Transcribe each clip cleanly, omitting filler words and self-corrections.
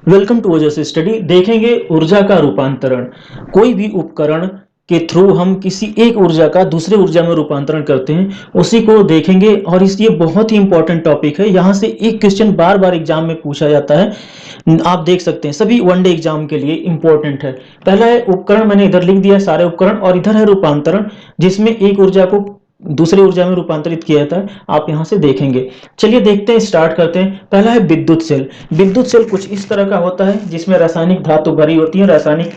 Welcome to Ojas study. देखेंगे ऊर्जा का रूपांतरण। कोई भी उपकरण के थ्रू हम किसी एक ऊर्जा का दूसरे ऊर्जा में रूपांतरण करते हैं, उसी को देखेंगे। और इसलिए बहुत ही इंपॉर्टेंट टॉपिक है। यहाँ से एक क्वेश्चन बार बार एग्जाम में पूछा जाता है, आप देख सकते हैं सभी वनडे एग्जाम के लिए इंपॉर्टेंट है। पहला है उपकरण, मैंने इधर लिख दिया सारे उपकरण, और इधर है रूपांतरण, जिसमें एक ऊर्जा को दूसरी ऊर्जा में रूपांतरित किया जाता है। आप यहां से देखेंगे। चलिए देखते हैं, स्टार्ट करते हैं। पहला है विद्युत सेल। विद्युत सेल कुछ इस तरह का होता है, जिसमें रासायनिक धातु भरी होती है, रासायनिक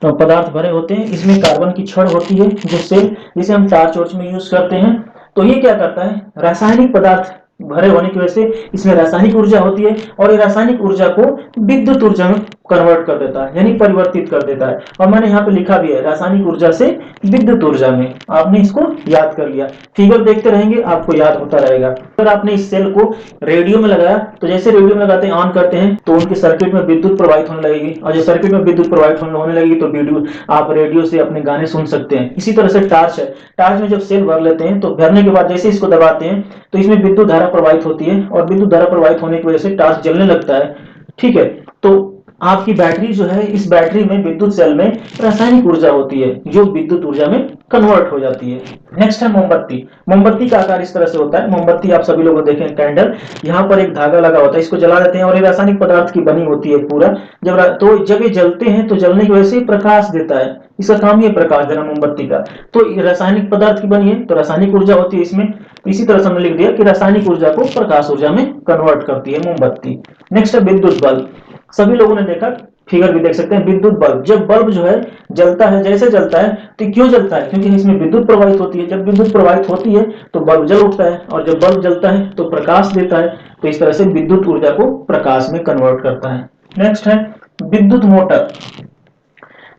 पदार्थ भरे होते हैं। इसमें कार्बन की छड़ होती है, जो सेल जिसे हम टार्च वॉर्च में यूज करते हैं। तो ये क्या करता है, रासायनिक पदार्थ भरे होने की वजह से इसमें रासायनिक ऊर्जा होती है, और ये रासायनिक ऊर्जा को विद्युत ऊर्जा में कन्वर्ट कर देता है, यानी परिवर्तित कर देता है। और मैंने यहाँ पे लिखा भी है, रासायनिक ऊर्जा से विद्युत ऊर्जा में। आपने इसको याद कर लिया, फिगर देखते रहेंगे आपको याद होता रहेगा। अगर आपने इस सेल को रेडियो में लगाया, तो जैसे रेडियो में लगाते हैं, ऑन करते हैं, तो उनके सर्किट में विद्युत प्रवाहित होने लगेगी, और जब सर्किट में विद्युत प्रवाहित होने लगेगी तो वीडियो आप रेडियो से अपने गाने सुन सकते हैं। इसी तरह से टार्च है। टार्च में जब सेल भर लेते हैं, तो भरने के बाद जैसे इसको दबाते हैं, तो इसमें विद्युत धारा प्रवाहित होती है, और विद्युत धारा प्रवाहित होने की वजह से टार्च जलने लगता है। ठीक है, तो आपकी बैटरी जो है, इस बैटरी में विद्युत सेल में रासायनिक ऊर्जा होती है, जो विद्युत ऊर्जा में कन्वर्ट हो जाती है। नेक्स्ट है मोमबत्ती। मोमबत्ती का आकार इस तरह से होता है। मोमबत्ती आप सभी लोग देखें, कैंडल, यहाँ पर एक धागा लगा होता है, इसको जला देते हैं, और ये रासायनिक पदार्थ की बनी होती है पूरा। जब ये जलते हैं, तो जलने की वजह से प्रकाश देता है। इसका काम ये प्रकाश देना मोमबत्ती का। तो रासायनिक पदार्थ की बनी है, तो रासायनिक ऊर्जा होती है इसमें। इसी तरह से हमने लिख दिया कि रासायनिक ऊर्जा को प्रकाश ऊर्जा में कन्वर्ट करती है मोमबत्ती। नेक्स्ट है विद्युत बल्ब। सभी लोगों ने देखा, फिगर भी देख सकते हैं, विद्युत बल्ब। जब बल्ब जो है जलता है, जैसे जलता है, तो क्यों जलता है? क्योंकि इसमें विद्युत प्रवाहित होती है। जब विद्युत प्रवाहित होती है तो बल्ब जल उठता है, और जब बल्ब जलता है तो प्रकाश देता है। तो इस तरह से विद्युत ऊर्जा को प्रकाश में कन्वर्ट करता है। नेक्स्ट है विद्युत मोटर।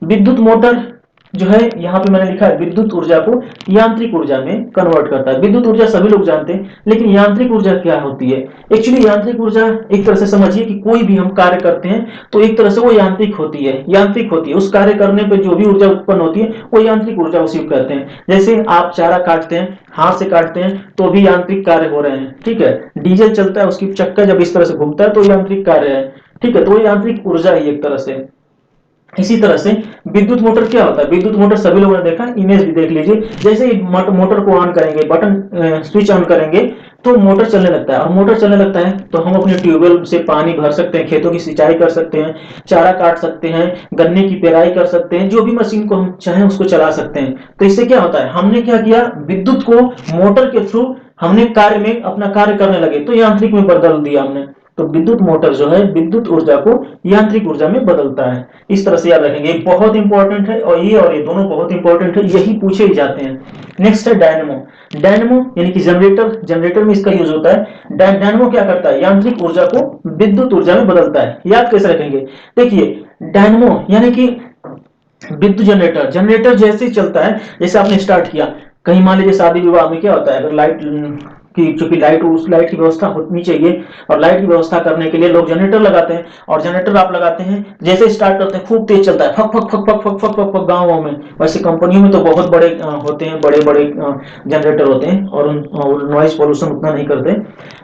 विद्युत मोटर जो है, यहाँ पे मैंने लिखा है, विद्युत ऊर्जा को यांत्रिक ऊर्जा में कन्वर्ट करता है। विद्युत ऊर्जा सभी लोग जानते हैं, लेकिन यांत्रिक ऊर्जा क्या होती है? एक्चुअली यांत्रिक ऊर्जा एक तरह से समझिए कि कोई भी हम कार्य करते हैं, तो एक तरह से वो यांत्रिक होती है। यांत्रिक होती है, उस कार्य करने पे जो भी ऊर्जा उत्पन्न होती है, वो यांत्रिक ऊर्जा उसी को कहते हैं। जैसे आप चारा काटते हैं, हाथ से काटते हैं, तो भी यांत्रिक कार्य हो रहे हैं। ठीक है, डीजल चलता है, उसकी चक्का जब इस तरह से घूमता है, तो यांत्रिक कार्य है। ठीक है, तो यांत्रिक ऊर्जा है एक तरह से। इसी तरह से विद्युत मोटर क्या होता है? विद्युत मोटर सभी लोगों ने देखा, इमेज भी देख लीजिए। जैसे ही मोटर को ऑन करेंगे, बटन स्विच ऑन करेंगे, तो मोटर चलने लगता है। और मोटर चलने लगता है तो हम अपने ट्यूबवेल से पानी भर सकते हैं, खेतों की सिंचाई कर सकते हैं, चारा काट सकते हैं, गन्ने की पेराई कर सकते हैं, जो भी मशीन को हम चाहें उसको चला सकते हैं। तो इससे क्या होता है, हमने क्या किया, विद्युत को मोटर के थ्रू हमने कार्य में अपना कार्य करने लगे, तो यांत्रिक में बदल दिया हमने। तो विद्युत मोटर जो है, विद्युत ऊर्जा को यांत्रिक ऊर्जा में बदलता है। इस तरह से याद रखेंगे, बहुत इंपॉर्टेंट है, और ये दोनों बहुत इंपॉर्टेंट है, यही पूछे ही जाते हैं। नेक्स्ट है डायनेमो। डायनेमो यानी कि जनरेटर। जनरेटर में इसका यूज होता है। डायनेमो क्या करता है, यांत्रिक ऊर्जा को विद्युत ऊर्जा में बदलता है। याद कैसे रखेंगे, देखिए, डायनेमो यानी कि विद्युत जनरेटर। जनरेटर जैसे ही चलता है, जैसे आपने स्टार्ट किया, कहीं मान लीजिए शादी विवाह में क्या होता है, अगर लाइट की, चूंकि लाइट, उस लाइट की व्यवस्था होनी चाहिए, और लाइट की व्यवस्था करने के लिए लोग जनरेटर लगाते हैं। और जनरेटर आप लगाते हैं, जैसे स्टार्ट करते हैं, खूब तेज चलता है, fuck fuck fuck fuck fuck fuck fuck fuck गाँव में। वैसे कंपनियों में तो बहुत बड़े होते हैं, बड़े बड़े जनरेटर होते हैं, और नॉइज पॉल्यूशन उतना नहीं करते।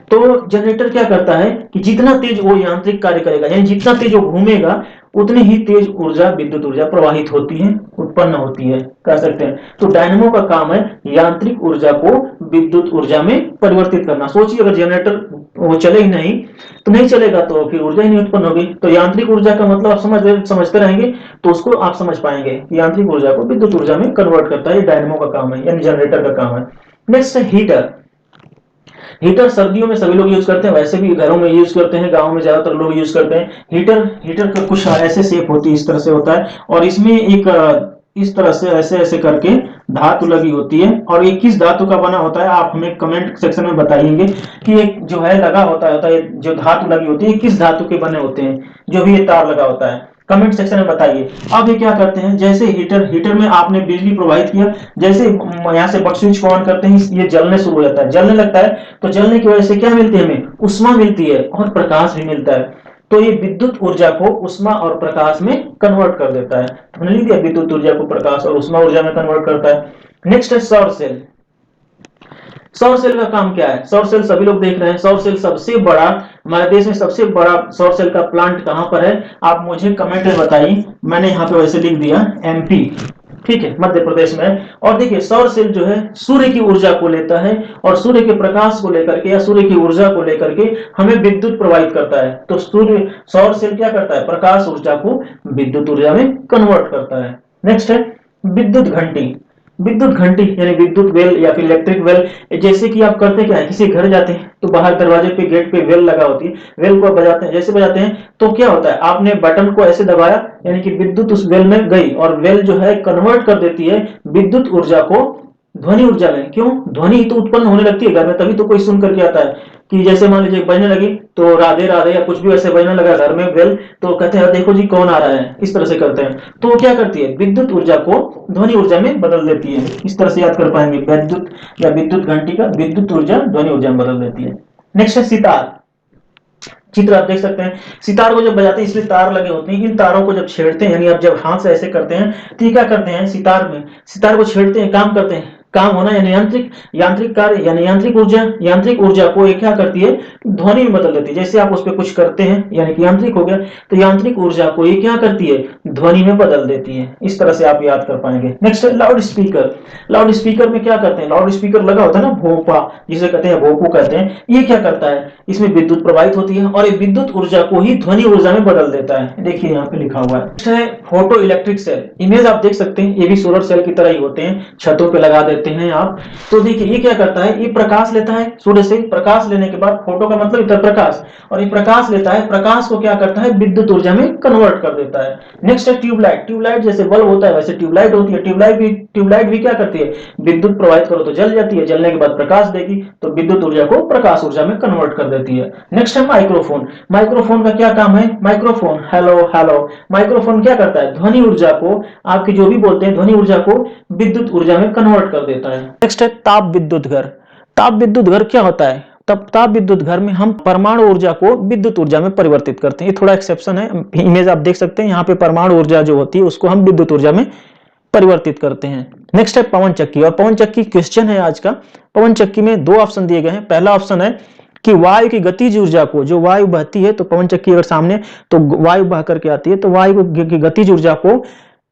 तो जनरेटर क्या करता है कि जितना तेज वो यांत्रिक कार्य करेगा, यानी जितना तेज वो घूमेगा, उतनी ही तेज ऊर्जा, विद्युत ऊर्जा प्रवाहित होती है, उत्पन्न होती है, कह सकते हैं। तो डायनेमो का काम है यांत्रिक ऊर्जा को विद्युत ऊर्जा में परिवर्तित करना। सोचिए, अगर जनरेटर वो चले ही नहीं, तो नहीं चलेगा, तो फिर ऊर्जा ही नहीं उत्पन्न होगी। तो यांत्रिक ऊर्जा का मतलब आप समझते रहेंगे, तो उसको आप समझ पाएंगे। यांत्रिक ऊर्जा को विद्युत ऊर्जा में कन्वर्ट करता है, डायनेमो का काम है, यानी जनरेटर का काम है। नेक्स्ट है हीटर। हीटर सर्दियों में सभी लोग यूज करते हैं, वैसे भी घरों में यूज करते हैं, गांव में ज्यादातर लोग यूज करते हैं। हीटर का कुछ ऐसे शेप होती है, इस तरह से होता है, और इसमें एक इस तरह से ऐसे ऐसे करके धातु लगी होती है। और ये किस धातु का बना होता है, आप हमें कमेंट सेक्शन में बताइएंगे कि एक जो है लगा होता है जो धातु लगी होती है, किस धातु के बने होते हैं, जो भी ये तार लगा होता है, कमेंट सेक्शन में बताइए। अब ये क्या करते हैं, जैसे हीटर में आपने बिजली प्रवाहित किया, जैसे यहाँ से बट स्विच को ऑन करते हैं, ये जलने शुरू हो जाता है, जलने लगता है। तो जलने की वजह से क्या मिलती है, हमें ऊष्मा मिलती है, और प्रकाश भी मिलता है। तो ये विद्युत ऊर्जा को ऊष्मा और प्रकाश में कन्वर्ट कर देता है। तो हमने लिख दिया, विद्युत ऊर्जा को प्रकाश और ऊष्मा ऊर्जा में कन्वर्ट करता है। नेक्स्ट है सौर सेल। सौर सेल का काम क्या है? सौर सेल सभी लोग देख रहे हैं। सौर सेल सबसे बड़ा, हमारे देश में सबसे बड़ा सौर सेल का प्लांट कहां पर है? आप मुझे कमेंट में बताइए। मैंने यहाँ पे वैसे लिख दिया एमपी, ठीक है, मध्य प्रदेश में। और देखिए सौर सेल जो है सूर्य की ऊर्जा को लेता है और सूर्य के प्रकाश को लेकर के या सूर्य की ऊर्जा को लेकर के हमें विद्युत प्रवाहित करता है। तो सूर्य सौर सेल क्या करता है? प्रकाश ऊर्जा को विद्युत ऊर्जा में कन्वर्ट करता है। नेक्स्ट है विद्युत घंटी। विद्युत घंटी यानी विद्युत बेल या फिर इलेक्ट्रिक बेल। जैसे कि आप करते क्या है, किसी घर जाते हैं तो बाहर दरवाजे पे गेट पे बेल लगा होती है, बेल को बजाते हैं। जैसे बजाते हैं तो क्या होता है, आपने बटन को ऐसे दबाया यानी कि विद्युत उस बेल में गई और बेल जो है कन्वर्ट कर देती है विद्युत ऊर्जा को ध्वनि ऊर्जा में। क्यों? ध्वनि ही तो उत्पन्न होने लगती है घर में, तभी तो कोई सुन करके आता है। कि जैसे मान लीजिए बजने लगी तो राधे राधे या कुछ भी वैसे बजने लगा घर में बेल, तो कहते हैं देखो जी कौन आ रहा है, इस तरह से करते हैं। तो वो क्या करती है? विद्युत ऊर्जा को ध्वनि ऊर्जा में बदल देती है। इस तरह से याद कर पाएंगे, विद्युत या विद्युत घंटी का विद्युत ऊर्जा ध्वनि ऊर्जा में बदल देती है। नेक्स्ट है सितार। चित्र आप देख सकते हैं, सितार को जब बजाते हैं इसमें तार लगे होते हैं। इन तारों को जब छेड़ते हैं यानी आप जब हाथ से ऐसे करते हैं तो ये क्या करते हैं? सितार में सितार को छेड़ते हैं, काम करते हैं। काम होना यानी यांत्रिक यांत्रिक कार्य यानी यांत्रिक ऊर्जा को ये क्या करती है? ध्वनि में बदल देती है। जैसे आप उस पर कुछ करते हैं यानी कि यांत्रिक हो गया, तो यांत्रिक ऊर्जा को ये क्या करती है? ध्वनि में बदल देती है। इस तरह से आप याद कर पाएंगे। नेक्स्ट है लाउड स्पीकर। लाउड स्पीकर में क्या करते हैं? लाउड स्पीकर लगा होता है ना, भोपा जिसे कहते हैं, भोपू कहते हैं। ये क्या करता है? इसमें विद्युत प्रवाहित होती है और ये विद्युत ऊर्जा को ही ध्वनि ऊर्जा में बदल देता है। देखिए यहाँ पे लिखा हुआ है। नेक्स्ट है फोटो इलेक्ट्रिक सेल। इमेज आप देख सकते हैं, ये भी सोलर सेल की तरह ही होते हैं, छतों पे लगा देते हैं आप। तो देखिए ये क्या करता है? ये प्रकाश लेता है सूर्य से, प्रकाश लेने के बाद, फोटो का मतलब इधर प्रकाश, और ये प्रकाश लेता है, प्रकाश को क्या करता है? विद्युत ऊर्जा में कन्वर्ट कर देता है। नेक्स्ट है ट्यूबलाइट। ट्यूबलाइट जैसे बल्ब होता है वैसे ट्यूबलाइट होती है। ट्यूबलाइट भी क्या करती है? विद्युत प्रवाहित करो तो जल जाती है, जलने के बाद प्रकाश देगी, तो विद्युत ऊर्जा को प्रकाश ऊर्जा में कन्वर्ट कर देती है। नेक्स्ट है माइक्रोफोन। माइक्रोफोन का क्या काम है? माइक्रोफोन, हेलो हेलो, माइक्रोफोन क्या करता है? ध्वनि ऊर्जा को, आपकी जो भी बोलते हैं, ध्वनि ऊर्जा को विद्युत ऊर्जा में कन्वर्ट कर देता है। नेक्स्ट है ताप विद्युत घर। ताप विद्युत घर क्या होता है? तब ताप विद्युत घर में हम परमाणु ऊर्जा को विद्युत ऊर्जा में परिवर्तित करते हैं। ये थोड़ा एक्सेप्शन है, इमेज आप देख सकते हैं, यहाँ पे परमाणु ऊर्जा जो होती है उसको हम विद्युत ऊर्जा में परिवर्तित करते हैं। नेक्स्ट है पवन चक्की। और पवन चक्की क्वेश्चन है आज का। पवन चक्की में दो ऑप्शन दिए गए हैं। पहला ऑप्शन है कि वायु की गतिज ऊर्जा को, जो वायु बहती है, तो पवन चक्की अगर सामने तो वायु बह करके आती है, तो वायु की गतिज ऊर्जा को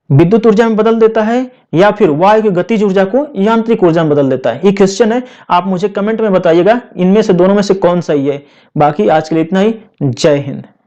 विद्युत ऊर्जा में बदल देता है, या फिर वायु की गतिज ऊर्जा को यांत्रिक ऊर्जा में बदल देता है। ये क्वेश्चन है, आप मुझे कमेंट में बताइएगा इनमें से दोनों में से कौन सही है। बाकी आज के लिए इतना ही। जय हिंद।